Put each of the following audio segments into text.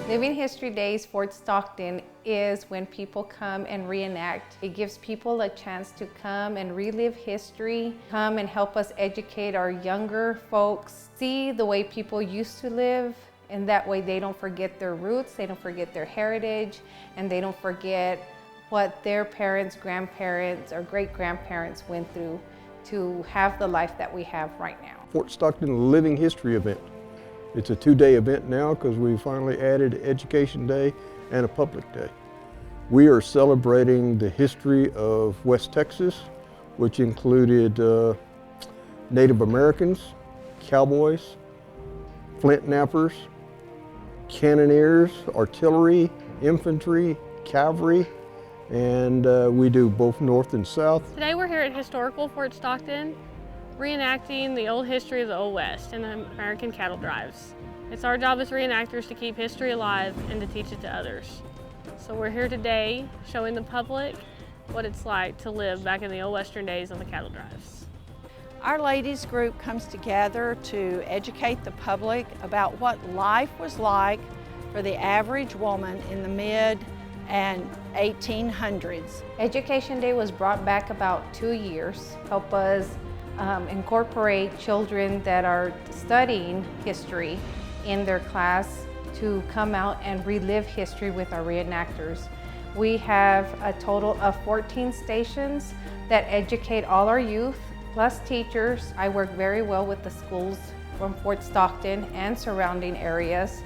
Living History Days Fort Stockton is when people come and reenact. It gives people a chance to come and relive history, come and help us educate our younger folks, see the way people used to live, and that way they don't forget their roots, they don't forget their heritage, and they don't forget what their parents, grandparents, or great-grandparents went through to have the life that we have right now. Fort Stockton Living History event. It's a two-day event now because we finally added Education Day and a public day. We are celebrating the history of West Texas, which included Native Americans, cowboys, flint knappers, cannoneers, artillery, infantry, cavalry, and we do both north and south. Today we're here at Historical Fort Stockton, reenacting the old history of the Old West and the American cattle drives. It's our job as reenactors to keep history alive and to teach it to others. So we're here today showing the public what it's like to live back in the old Western days on the cattle drives. Our ladies group comes together to educate the public about what life was like for the average woman in the mid and 1800s. Education Day was brought back about 2 years, help us incorporate children that are studying history in their class to come out and relive history with our reenactors. We have a total of 14 stations that educate all our youth, plus teachers. I work very well with the schools from Fort Stockton and surrounding areas,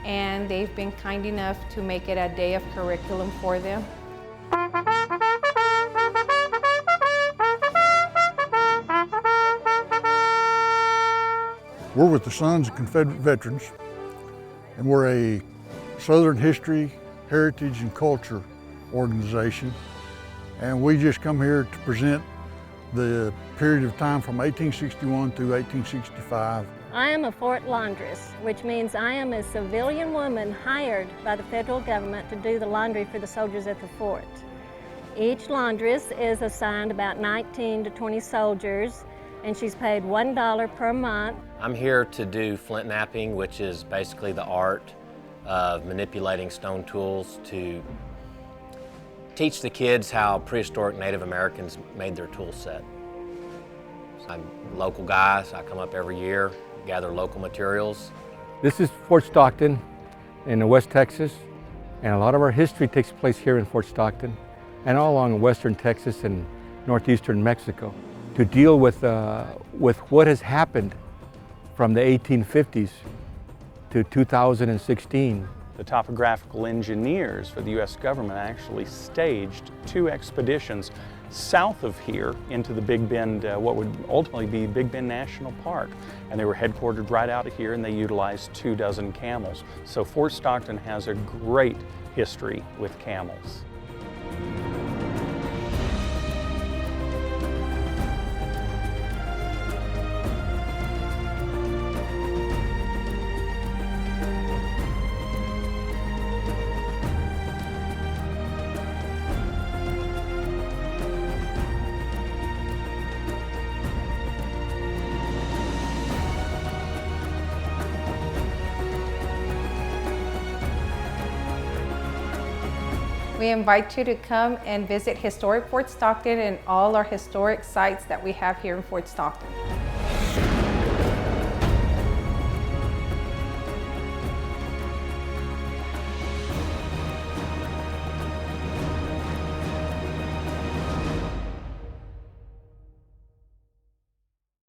and they've been kind enough to make it a day of curriculum for them. We're with the Sons of Confederate Veterans, and we're a Southern history, heritage, and culture organization. And we just come here to present the period of time from 1861 through 1865. I am a Fort Laundress, which means I am a civilian woman hired by the federal government to do the laundry for the soldiers at the fort. Each laundress is assigned about 19 to 20 soldiers, and she's paid $1 per month. I'm here to do flint knapping, which is basically the art of manipulating stone tools to teach the kids how prehistoric Native Americans made their tool set. So I'm a local guy, so I come up every year, gather local materials. This is Fort Stockton in West Texas, and a lot of our history takes place here in Fort Stockton and all along western Texas and northeastern Mexico. To deal with what has happened from the 1850s to 2016. The topographical engineers for the U.S. government actually staged 2 expeditions south of here into the Big Bend, what would ultimately be Big Bend National Park. And they were headquartered right out of here, and they utilized 24 camels. So Fort Stockton has a great history with camels. We invite you to come and visit Historic Fort Stockton and all our historic sites that we have here in Fort Stockton.